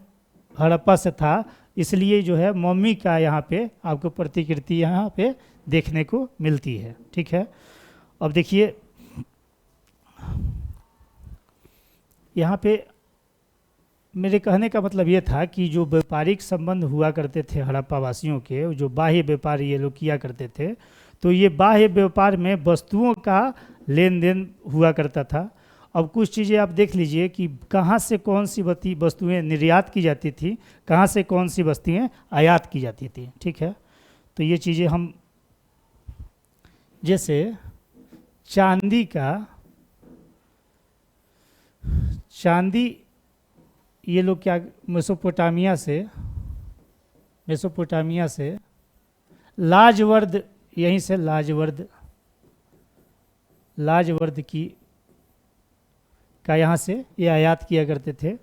हड़प्पा से था, इसलिए जो है मम्मी का यहाँ पे आपको प्रतिकृति यहाँ पे देखने को मिलती है। ठीक है, अब देखिए यहाँ पे मेरे कहने का मतलब ये था कि जो व्यापारिक संबंध हुआ करते थे हड़प्पा वासियों के, जो बाह्य व्यापार ये लोग किया करते थे, तो ये बाह्य व्यापार में वस्तुओं का लेन देन हुआ करता था। अब कुछ चीज़ें आप देख लीजिए कि कहाँ से कौन सी वस्तुएं निर्यात की जाती थी, कहाँ से कौन सी वस्तुएं आयात की जाती थी। ठीक है, तो ये चीज़ें हम जैसे चांदी का, चांदी ये लोग क्या मेसोपोटामिया से लाजवर्द, यहीं से लाजवर्द की का यहाँ से ये आयात किया करते थे।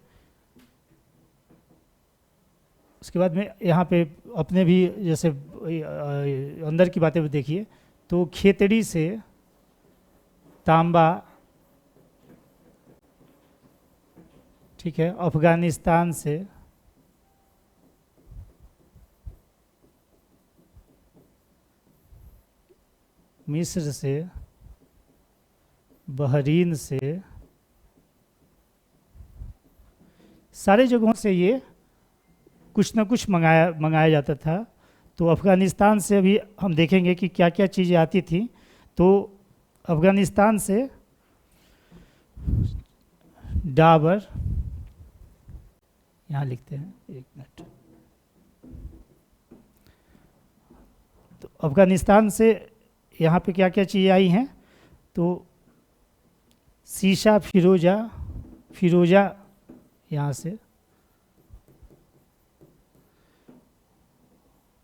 उसके बाद में यहाँ पे अपने भी जैसे अंदर की बातें भी देखिए तो खेतड़ी से तांबा, ठीक है, अफगानिस्तान से मिस्र से, बहरीन से, सारे जगहों से ये कुछ ना कुछ मंगाया जाता था। तो अफ़गानिस्तान से अभी हम देखेंगे कि क्या क्या चीज़ें आती थी। तो अफ़गानिस्तान से डाबर, यहाँ लिखते हैं, एक मिनट, तो अफ़गानिस्तान से यहाँ पे क्या क्या चीज़ें आई हैं, तो शीशा, फिरोजा यहाँ से।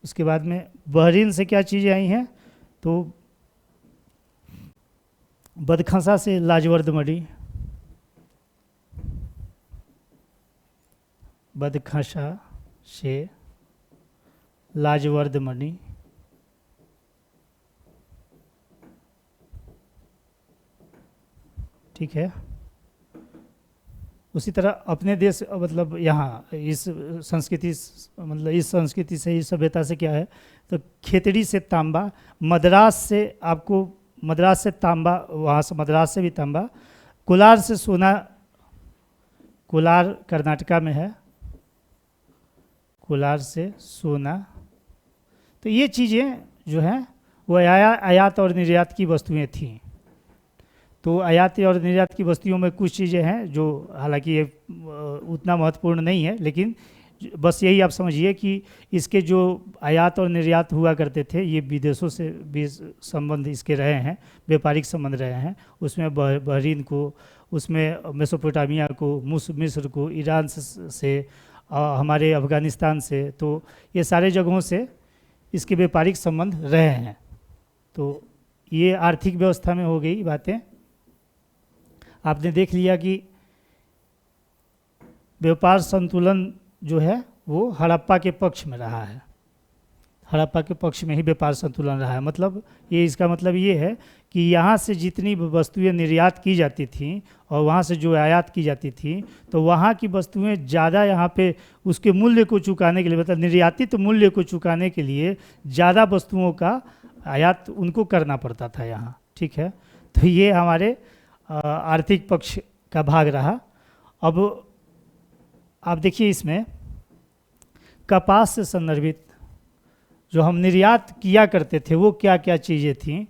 उसके बाद में बहरीन से क्या चीज़ें आई हैं, तो बदखसा से लाजवर्द मणि, बदखसा से लाजवर्द मणि, ठीक है। उसी तरह अपने देश मतलब यहाँ इस संस्कृति से, इस सभ्यता से क्या है, तो खेतड़ी से तांबा, मद्रास से तांबा, वहाँ से मद्रास से भी तांबा, कोलार से सोना, कोलार कर्नाटका में है, कोलार से सोना। तो ये चीज़ें जो हैं वो आयात और निर्यात की वस्तुएं थीं। तो आयात और निर्यात की वस्तुओं में कुछ चीज़ें हैं जो हालांकि ये उतना महत्वपूर्ण नहीं है, लेकिन बस यही आप समझिए कि इसके जो आयात और निर्यात हुआ करते थे ये विदेशों से भी संबंध इसके रहे हैं, व्यापारिक संबंध रहे हैं। उसमें बहरीन को, उसमें मेसोपोटामिया को, मिस्र को, ईरान से हमारे अफ़गानिस्तान से, तो ये सारे जगहों से इसके व्यापारिक संबंध रहे हैं। तो ये आर्थिक व्यवस्था में हो गई बातें। आपने देख लिया कि व्यापार संतुलन जो है वो हड़प्पा के पक्ष में रहा है, हड़प्पा के पक्ष में ही व्यापार संतुलन रहा है। मतलब ये, इसका मतलब ये है कि यहाँ से जितनी वस्तुएं निर्यात की जाती थीं और वहाँ से जो आयात की जाती थी, तो वहाँ की वस्तुएं ज़्यादा यहाँ पे उसके मूल्य को चुकाने के लिए, मतलब निर्यातित मूल्य को चुकाने के लिए ज़्यादा वस्तुओं का आयात उनको करना पड़ता था यहाँ, ठीक है। तो ये हमारे आर्थिक पक्ष का भाग रहा। अब आप देखिए इसमें कपास से संदर्भित जो हम निर्यात किया करते थे वो क्या क्या चीज़ें थीं,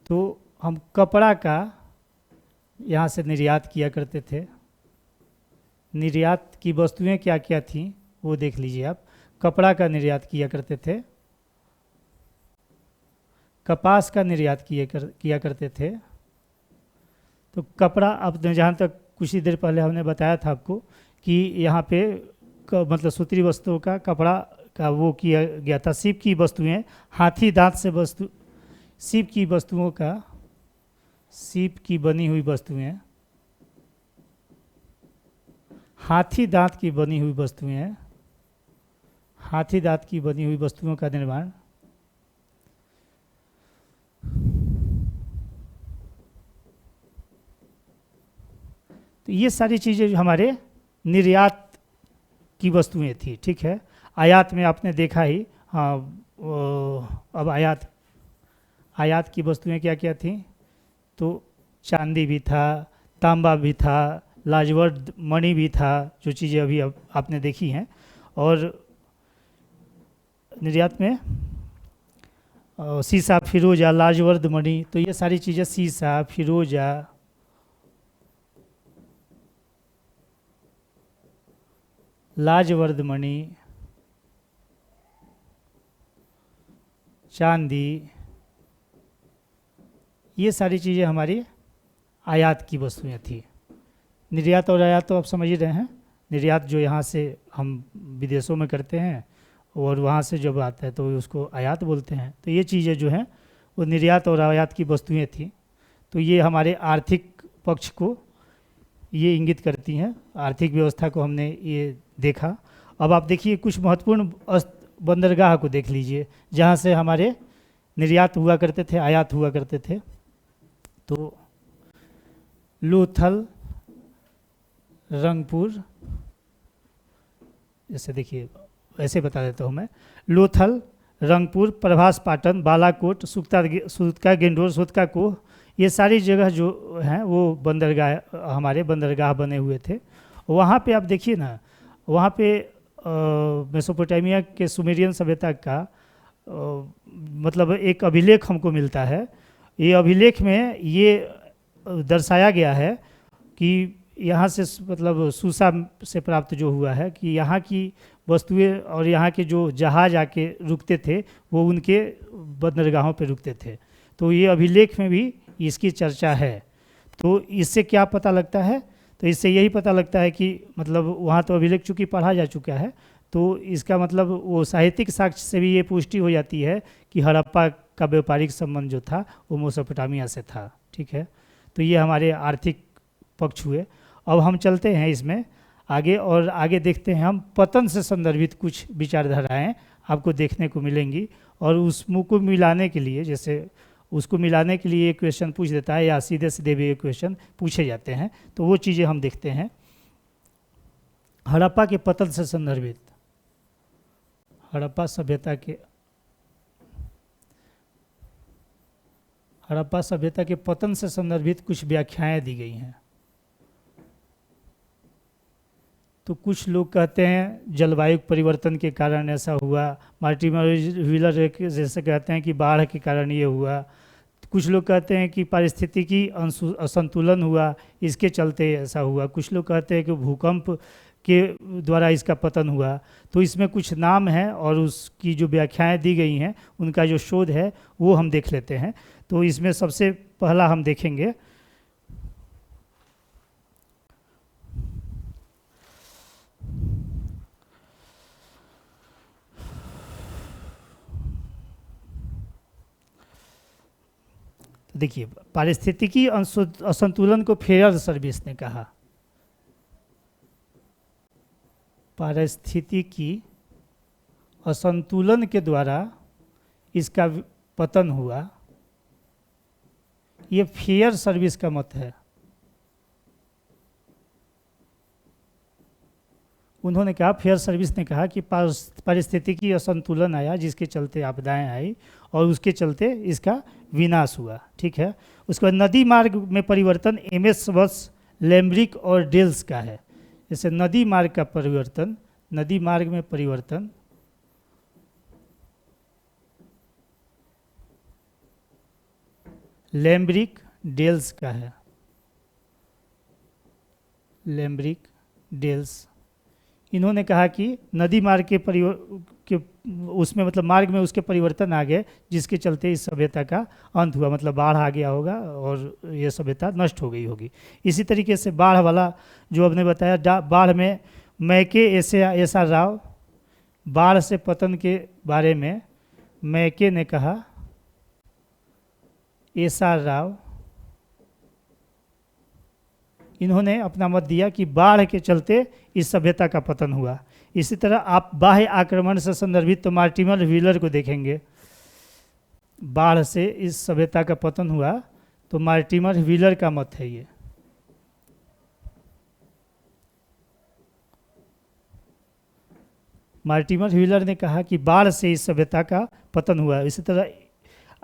तो हम कपड़ा का यहाँ से निर्यात किया करते थे। निर्यात की वस्तुएं क्या क्या थीं वो देख लीजिए आप। कपड़ा का निर्यात किया करते थे, कपास का निर्यात किया करते थे। तो कपड़ा, अब जहाँ तक कुछ ही देर पहले हमने बताया था आपको कि यहाँ पे मतलब सूती वस्तुओं का, कपड़ा का वो किया गया था। सीप की वस्तुएं, हाथी दांत से सीप की वस्तुओं का, सीप की बनी हुई वस्तुएं, हाथी दांत की बनी हुई वस्तुएं, हाथी दांत की बनी हुई वस्तुओं का निर्माण, तो ये सारी चीज़ें हमारे निर्यात की वस्तुएं थी, ठीक है। आयात में आपने देखा ही, हाँ। अब आयात की वस्तुएं क्या क्या थी, तो चांदी भी था, तांबा भी था, लाजवर्द मणि भी था, जो चीज़ें अभी अब आपने देखी हैं। और निर्यात में शीशा, फिरोजा, लाजवर्द मणि, तो ये सारी चीज़ें, शीशा, फिरोजा, लाजवर्द मणि, चांदी, ये सारी चीज़ें हमारी आयात की वस्तुएं थी। निर्यात और आयात तो आप समझ ही रहे हैं। निर्यात जो यहाँ से हम विदेशों में करते हैं और वहाँ से जब आता है तो उसको आयात बोलते हैं। तो ये चीज़ें जो हैं वो निर्यात और आयात की वस्तुएं थी। तो ये हमारे आर्थिक पक्ष को ये इंगित करती हैं, आर्थिक व्यवस्था को हमने ये देखा। अब आप देखिए कुछ महत्वपूर्ण बंदरगाह को देख लीजिए जहाँ से हमारे निर्यात हुआ करते थे, आयात हुआ करते थे। तो लोथल, रंगपुर, जैसे देखिए ऐसे बता देता हूँ मैं, लोथल, रंगपुर, प्रभास पाटन, बालाकोट, सुतका गेंडोर, सुतका कोह, ये सारी जगह जो हैं वो बंदरगाह, हमारे बंदरगाह बने हुए थे। वहाँ पे आप देखिए ना, वहाँ पे मेसोपोटामिया के सुमेरियन सभ्यता का मतलब एक अभिलेख हमको मिलता है। ये अभिलेख में ये दर्शाया गया है कि यहाँ से मतलब सूसा से प्राप्त जो हुआ है कि यहाँ की वस्तुएं और यहाँ के जो जहाज आके रुकते थे वो उनके बंदरगाहों पे रुकते थे। तो ये अभिलेख में भी इसकी चर्चा है। तो इससे क्या पता लगता है? तो इससे यही पता लगता है कि मतलब वहाँ तो अभिलेख चूँकि पढ़ा जा चुका है, तो इसका मतलब वो साहित्यिक साक्ष्य से भी ये पुष्टि हो जाती है कि हड़प्पा का व्यापारिक संबंध जो था वो मेसोपोटामिया से था। ठीक है, तो ये हमारे आर्थिक पक्ष हुए। अब हम चलते हैं इसमें आगे और आगे देखते हैं हम पतन से संदर्भित कुछ विचारधाराएं आपको देखने को मिलेंगी। और उसको मिलाने के लिए, जैसे उसको मिलाने के लिए एक क्वेश्चन पूछ देता है या सीधे सीधे भी एक क्वेश्चन पूछे जाते हैं, तो वो चीज़ें हम देखते हैं। हड़प्पा के पतन से संदर्भित, हड़प्पा सभ्यता के पतन से संदर्भित कुछ व्याख्याएं दी गई हैं। तो कुछ लोग कहते हैं जलवायु परिवर्तन के कारण ऐसा हुआ, मार्टिमर व्हीलर जैसे कहते हैं कि बाढ़ के कारण ये हुआ। कुछ लोग कहते हैं कि पारिस्थितिकी असंतुलन हुआ, इसके चलते ऐसा हुआ। कुछ लोग कहते हैं कि भूकंप के द्वारा इसका पतन हुआ। तो इसमें कुछ नाम हैं और उसकी जो व्याख्याएं दी गई हैं उनका जो शोध है वो हम देख लेते हैं। तो इसमें सबसे पहला हम देखेंगे देखिए, पारिस्थितिकी असंतुलन को फेयर सर्विस ने कहा। पारिस्थितिकी असंतुलन के द्वारा इसका पतन हुआ, ये फेयर सर्विस का मत है। उन्होंने कहा, फेयर सर्विस ने कहा कि पारिस्थितिकी असंतुलन आया जिसके चलते आपदाएं आई और उसके चलते इसका विनाश हुआ। ठीक है, उसके बाद नदी मार्ग में परिवर्तन एमएस बस, लैम्ब्रिक और डेल्स का है। जैसे नदी मार्ग का परिवर्तन, नदी मार्ग में परिवर्तन लैम्ब्रिक डेल्स का है। लैम्ब्रिक डेल्स, इन्होंने कहा कि नदी मार्ग के उसमें मतलब मार्ग में उसके परिवर्तन आ गए जिसके चलते इस सभ्यता का अंत हुआ, मतलब बाढ़ आ गया होगा और ये सभ्यता नष्ट हो गई होगी। इसी तरीके से बाढ़ वाला जो आपने बताया, बाढ़ में मैके एस आर राव, बाढ़ से पतन के बारे में मैके ने कहा, एस आर राव इन्होंने अपना मत दिया कि बाढ़ के चलते इस सभ्यता का पतन हुआ। इसी तरह आप बाह्य आक्रमण से संदर्भित तो मार्टिमर व्हीलर को देखेंगे, बाढ़ से इस सभ्यता का पतन हुआ तो मार्टिमर व्हीलर का मत है ये। मार्टिमर व्हीलर ने कहा कि बाढ़ से इस सभ्यता का पतन हुआ। इसी तरह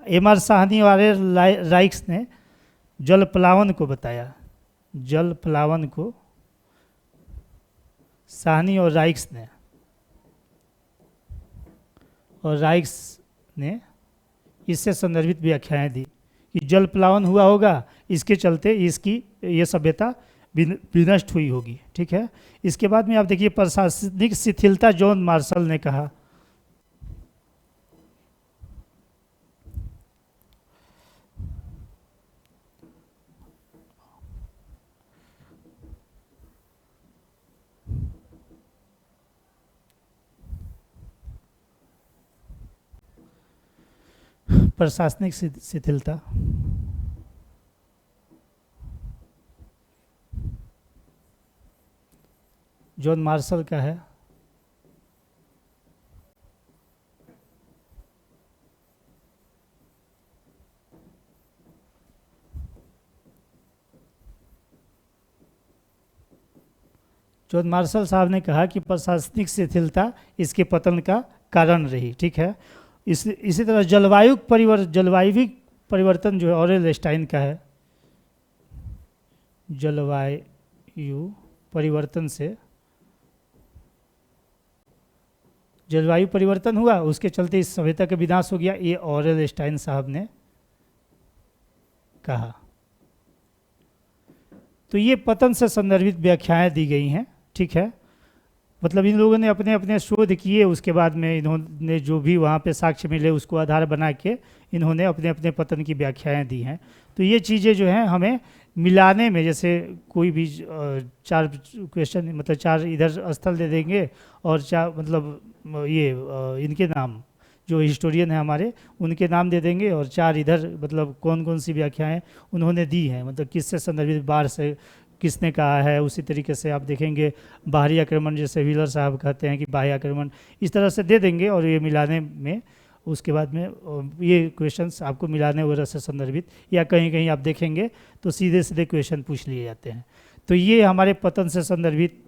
एम.आर. साहनी वाले राइक्स ने जल प्लावन को बताया, जल प्लावन को साहनी और राइक्स ने इससे संदर्भित व्याख्याएं दी कि जल प्लावन हुआ होगा, इसके चलते इसकी ये सभ्यता विनष्ट हुई होगी। ठीक है, इसके बाद में आप देखिए प्रशासनिक शिथिलता, जॉन मार्शल ने कहा। प्रशासनिक शिथिलता, जॉन मार्शल का है। जॉन मार्शल साहब ने कहा कि प्रशासनिक शिथिलता इसके पतन का कारण रही। ठीक है। इसी तरह जलवायु परिवर्तन जो है ऑरेल स्टाइन का है। जलवायु परिवर्तन हुआ, उसके चलते इस सभ्यता का विनाश हो गया, ये ऑरेल स्टाइन साहब ने कहा। तो ये पतन से संदर्भित व्याख्याएं दी गई हैं। ठीक है। मतलब इन लोगों ने अपने अपने शोध किए, उसके बाद में इन्होंने जो भी वहाँ पे साक्ष्य मिले उसको आधार बना के इन्होंने अपने अपने पतन की व्याख्याएं दी हैं। तो ये चीज़ें जो हैं हमें मिलाने में, जैसे कोई भी 4 क्वेश्चन, मतलब 4 इधर स्थल दे देंगे और 4 मतलब ये इनके नाम जो हिस्टोरियन है हमारे उनके नाम दे देंगे, और 4 इधर मतलब कौन कौन सी व्याख्याएं उन्होंने दी हैं, मतलब किससे संदर्भित, बाढ़ से किसने कहा है। उसी तरीके से आप देखेंगे बाहरी आक्रमण, जैसे व्हीलर साहब कहते हैं कि बाह्य आक्रमण, इस तरह से दे देंगे। और ये मिलाने में उसके बाद में ये क्वेश्चंस आपको मिलाने वगैरह से संदर्भित, या कहीं कहीं आप देखेंगे तो सीधे सीधे क्वेश्चन पूछ लिए जाते हैं। तो ये हमारे पतन से संदर्भित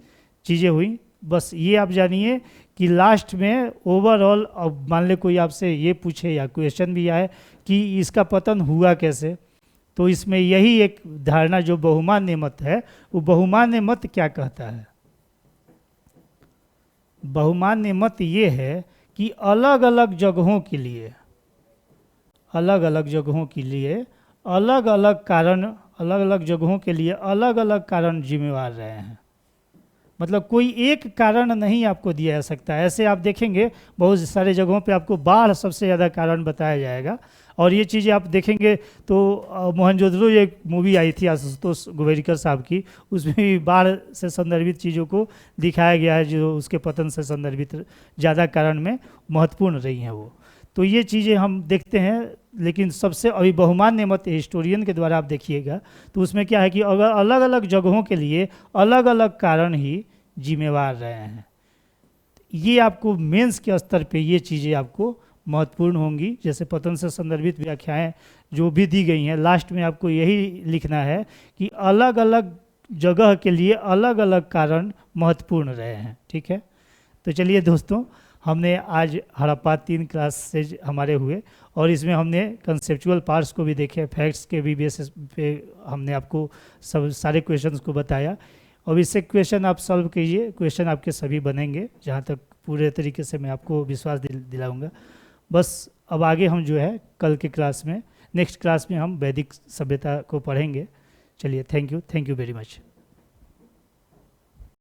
चीज़ें हुई। बस ये आप जानिए कि लास्ट में ओवरऑल, अब मान ले कोई आपसे ये पूछे या क्वेश्चन भी आए कि इसका पतन हुआ कैसे, तो इसमें यही एक धारणा जो बहुमान्य मत है, वो बहुमान्य मत क्या कहता है? बहुमान्य मत ये है कि अलग अलग जगहों के लिए अलग अलग जगहों के लिए अलग अलग कारण जिम्मेवार रहे हैं। मतलब कोई एक कारण नहीं आपको दिया जा सकता। ऐसे आप देखेंगे बहुत सारे जगहों पे आपको बाढ़ सबसे ज़्यादा कारण बताया जाएगा, और ये चीज़ें आप देखेंगे तो मोहनजोदड़ो एक मूवी आई थी आशुतोष गोवेरिकर साहब की, उसमें भी बाढ़ से संदर्भित चीज़ों को दिखाया गया है जो उसके पतन से संदर्भित ज़्यादा कारण में महत्वपूर्ण रही हैं वो। तो ये चीज़ें हम देखते हैं। लेकिन सबसे अभी बहुमान्य मत हिस्टोरियन के द्वारा आप देखिएगा तो उसमें क्या है कि अगर अलग अलग जगहों के लिए अलग अलग कारण ही जिम्मेवार रहे हैं, ये आपको मेंस के स्तर पे ये चीज़ें आपको महत्वपूर्ण होंगी। जैसे पतन से संदर्भित व्याख्याएं जो भी दी गई हैं, लास्ट में आपको यही लिखना है कि अलग अलग जगह के लिए अलग अलग कारण महत्वपूर्ण रहे हैं। ठीक है। तो चलिए दोस्तों, हमने आज हड़प्पा 3 क्लास से हमारे हुए, और इसमें हमने कंसेप्चुअल पार्ट्स को भी देखे, फैक्ट्स के भी बेसिस पे हमने आपको सब सारे क्वेश्चंस को बताया। और इससे क्वेश्चन आप सॉल्व कीजिए, क्वेश्चन आपके सभी बनेंगे, जहाँ तक पूरे तरीके से मैं आपको विश्वास दिलाऊंगा। बस अब आगे हम जो है कल के क्लास में, नेक्स्ट क्लास में हम वैदिक सभ्यता को पढ़ेंगे। चलिए, थैंक यू वेरी मच।